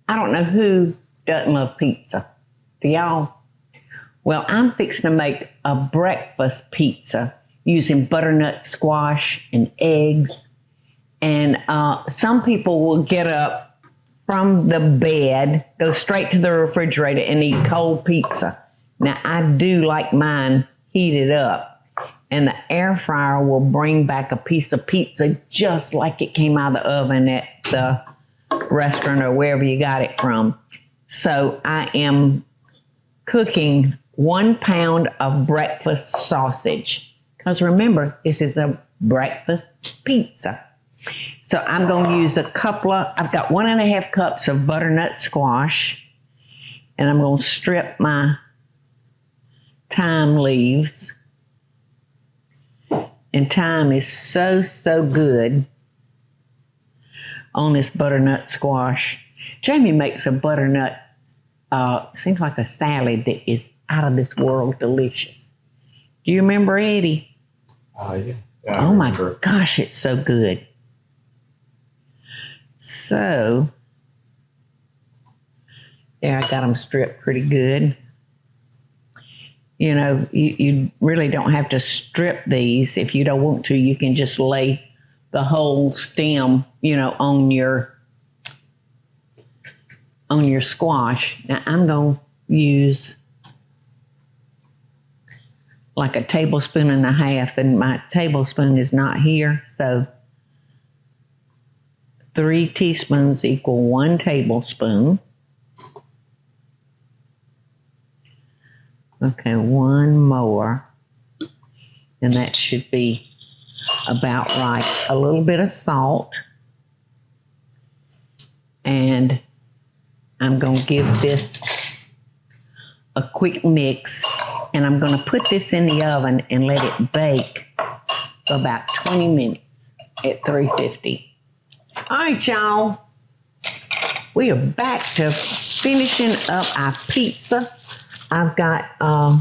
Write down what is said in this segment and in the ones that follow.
I don't know who doesn't love pizza. Do y'all? Well, I'm fixing to make a breakfast pizza using butternut squash and eggs. And some people will get up from the bed, go straight to the refrigerator and eat cold pizza. Now, I do like mine heated up. And the air fryer will bring back a piece of pizza just like it came out of the oven at the restaurant or wherever you got it from. So I am cooking 1 pound of breakfast sausage. Because remember, this is a breakfast pizza. So I'm going to use I've got 1.5 cups of butternut squash. And I'm going to strip my thyme leaves. And thyme is so good on this butternut squash. Jamie makes a butternut, seems like a salad that is out of this world delicious. Do you remember, Eddie? Yeah. Oh my gosh, it's so good. So, there, I got them stripped pretty good. You know, you really don't have to strip these. If you don't want to, you can just lay the whole stem, on your squash. Now, I'm going to use like a 1.5 tablespoons, and my tablespoon is not here. So 3 teaspoons equal 1 tablespoon. Okay, 1 more. And that should be about right. A little bit of salt. And I'm going to give this a quick mix. And I'm going to put this in the oven and let it bake for about 20 minutes at 350. All right, y'all. We are back to finishing up our pizza. I've got our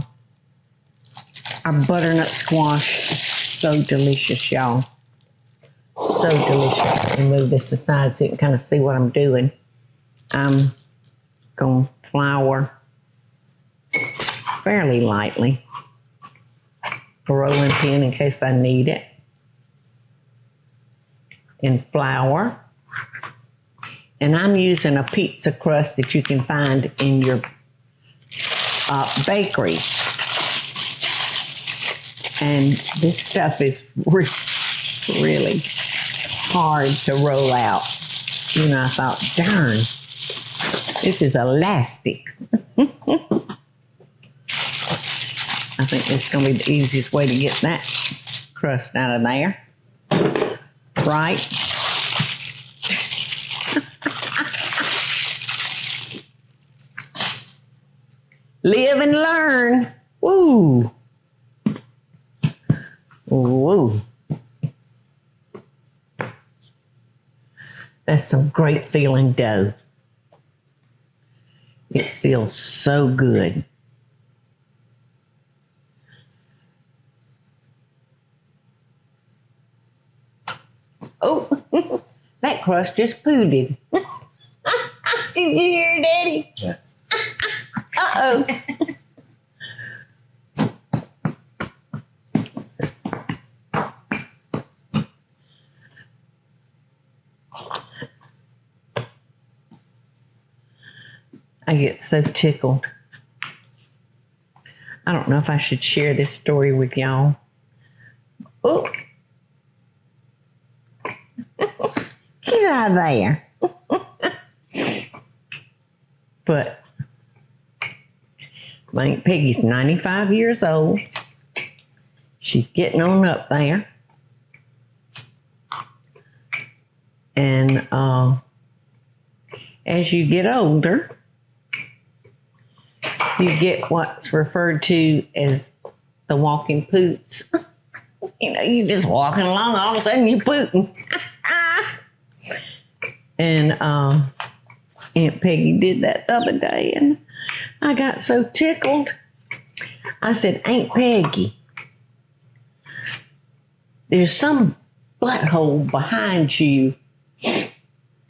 butternut squash. It's so delicious, y'all. So delicious. Let me move this aside so you can kind of see what I'm doing. I'm going to flour fairly lightly. A rolling pin in case I need it. And flour. And I'm using a pizza crust that you can find in your bakery. And this stuff is really hard to roll out. I thought, darn, this is elastic. I think it's going to be the easiest way to get that crust out of there. Right? Live and learn. Woo. Woo. That's some great feeling dough. It feels so good. Oh, that crust just pooted. Did you hear, Daddy? Yes. Uh-oh. I get so tickled. I don't know if I should share this story with y'all. Oh. Get out of there. But my Aunt Peggy's 95 years old. She's getting on up there. And as you get older, you get what's referred to as the walking poots. You just walking along, all of a sudden you pooting. And Aunt Peggy did that the other day, and I got so tickled. I said, Aunt Peggy, there's some butthole behind you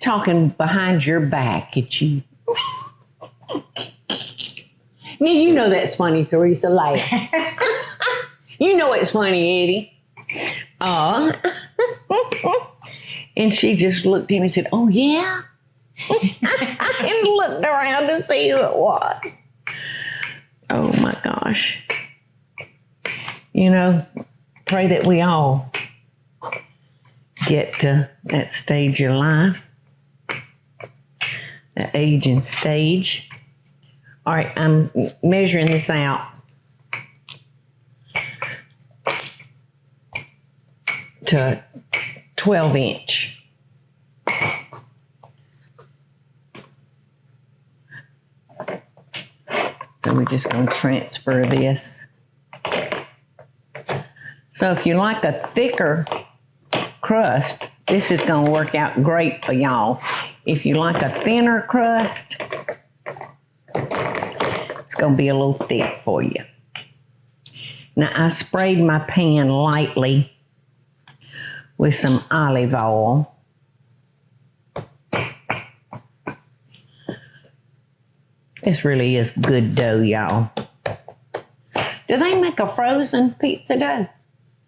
talking behind your back at you. Now, you know that's funny, Teresa. Laugh. You know it's funny, Eddie. And she just looked in and said, oh, yeah? And looked around to see who it was. Oh, my gosh. You know, pray that we all get to that stage of life, that aging stage. All right, I'm measuring this out to 12 inch. So we're just going to transfer this. So if you like a thicker crust, this is going to work out great for y'all. If you like a thinner crust, it's going to be a little thick for you. Now, I sprayed my pan lightly with some olive oil. This really is good dough, y'all. Do they make a frozen pizza dough?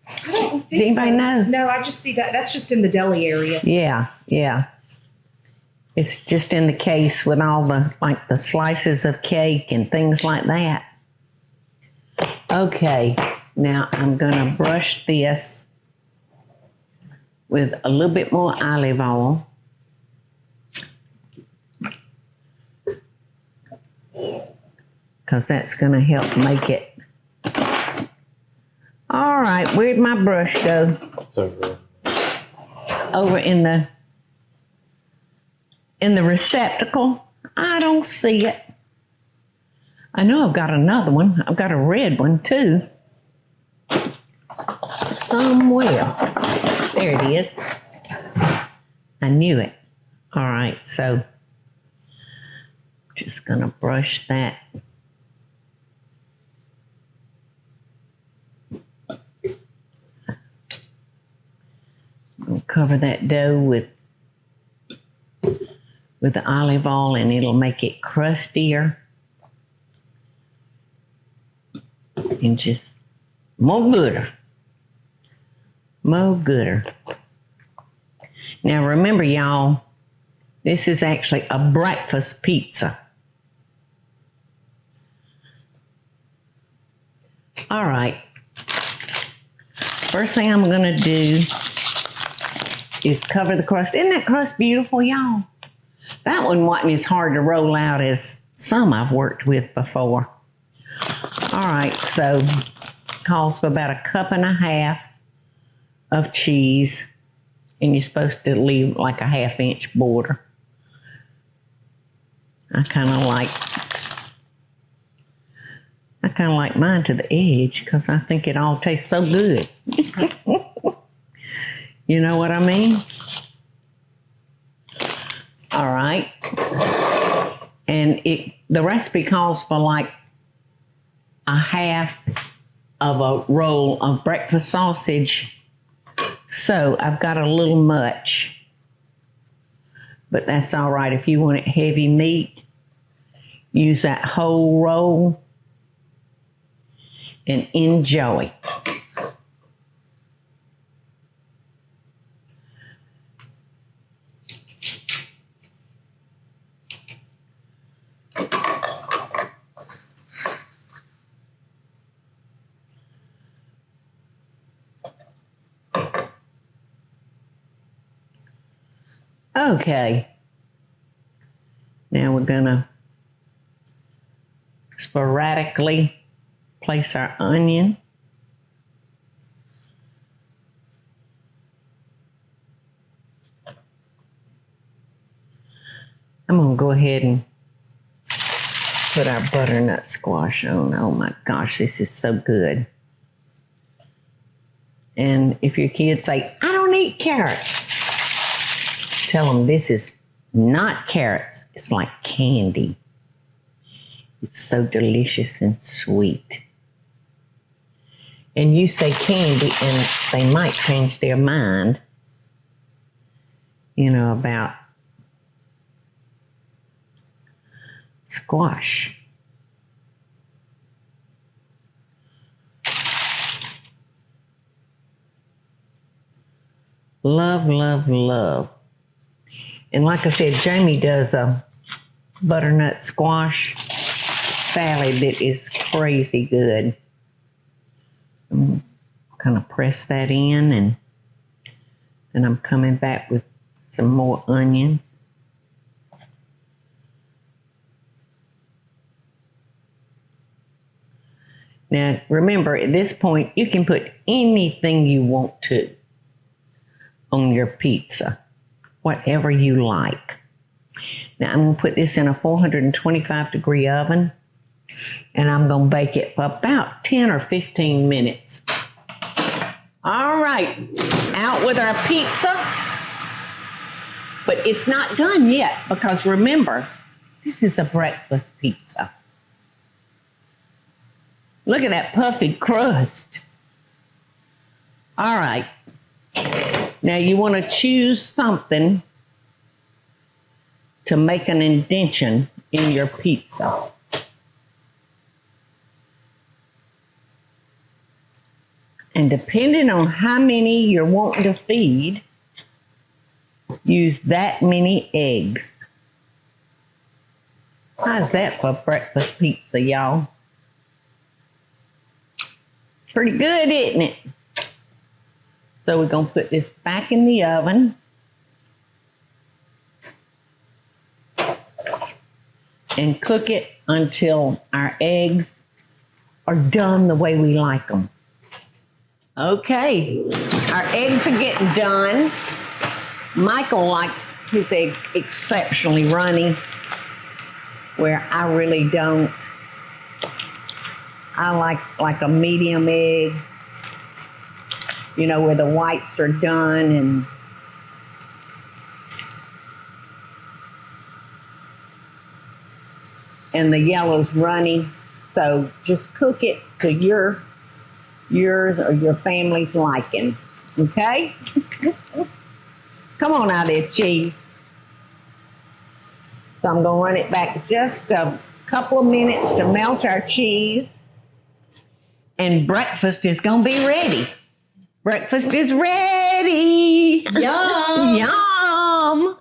I don't think Does anybody know? No, I just see that. That's just in the deli area. Yeah. It's just in the case with all the, like the slices of cake and things like that. Okay, now I'm gonna brush this with a little bit more olive oil. Because that's gonna help make it. All right, where'd my brush go? It's over there. Over in the receptacle. I don't see it. I know I've got another one. I've got a red one too. Somewhere. There it is. I knew it. All right, so just gonna brush that. I'll cover that dough with the olive oil, and it'll make it crustier and just more gooder. Now remember, y'all, this is actually a breakfast pizza. All right. First thing I'm gonna do is cover the crust. Isn't that crust beautiful, y'all? That one wasn't as hard to roll out as some I've worked with before. All right, so calls for about 1.5 cups of cheese, and you're supposed to leave like a 1/2 inch border. I kind of like mine to the edge because I think it all tastes so good. You know what I mean? All right. And the recipe calls for like 1/2 of a roll of breakfast sausage. So I've got a little much, but that's all right. If you want it heavy meat, use that whole roll and enjoy. Okay, now we're gonna sporadically place our onion. I'm gonna go ahead and put our butternut squash on. Oh my gosh, this is so good. And if your kids say, I don't eat carrots, tell them this is not carrots. It's like candy. It's so delicious and sweet. And you say candy and they might change their mind, you know, about squash. Love, love, love. And like I said, Jamie does a butternut squash salad that is crazy good. Kind of press that in, and then I'm coming back with some more onions. Now, remember, at this point, you can put anything you want to on your pizza, whatever you like. Now, I'm going to put this in a 425 degree oven, and I'm going to bake it for about 10 or 15 minutes. All right, out with our pizza. But it's not done yet, because remember, this is a breakfast pizza. Look at that puffy crust. All right. Now you want to choose something to make an indentation in your pizza. And depending on how many you're wanting to feed, use that many eggs. How's that for breakfast pizza, y'all? Pretty good, isn't it? So we're going to put this back in the oven. And cook it until our eggs are done the way we like them. Okay, our eggs are getting done. Michael likes his eggs exceptionally runny, where I really don't. I like a medium egg, you know, where the whites are done and the yellow's runny. So just cook it to yours or your family's liking, okay? Come on out there, cheese. So I'm gonna run it back just a couple of minutes to melt our cheese. And breakfast is gonna be ready. Breakfast is ready. Yum. Yum.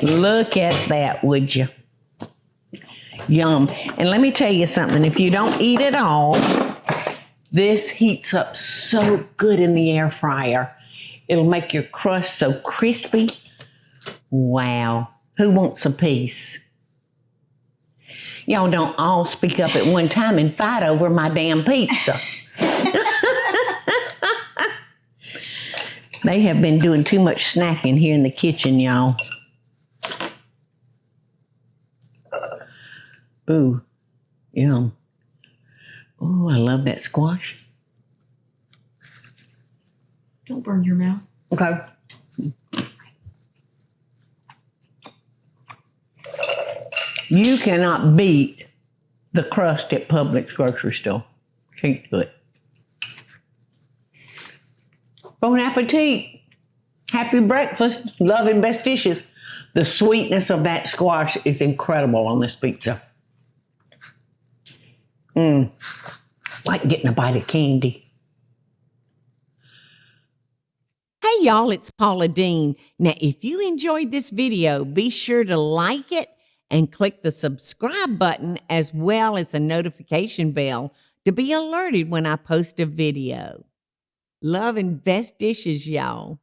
Look at that, would you? Yum. And let me tell you something. If you don't eat it all, this heats up so good in the air fryer. It'll make your crust so crispy. Wow. Who wants a piece? Y'all don't all speak up at one time and fight over my damn pizza. They have been doing too much snacking here in the kitchen, y'all. Ooh, yum. Oh, I love that squash. Don't burn your mouth. Okay. You cannot beat the crust at Publix grocery store. Can't do it. Bon appetit. Happy breakfast. Love and best dishes. The sweetness of that squash is incredible on this pizza. It's like getting a bite of candy. Hey y'all, it's Paula Deen. Now, if you enjoyed this video, be sure to like it and click the subscribe button as well as the notification bell to be alerted when I post a video. Love and best dishes, y'all.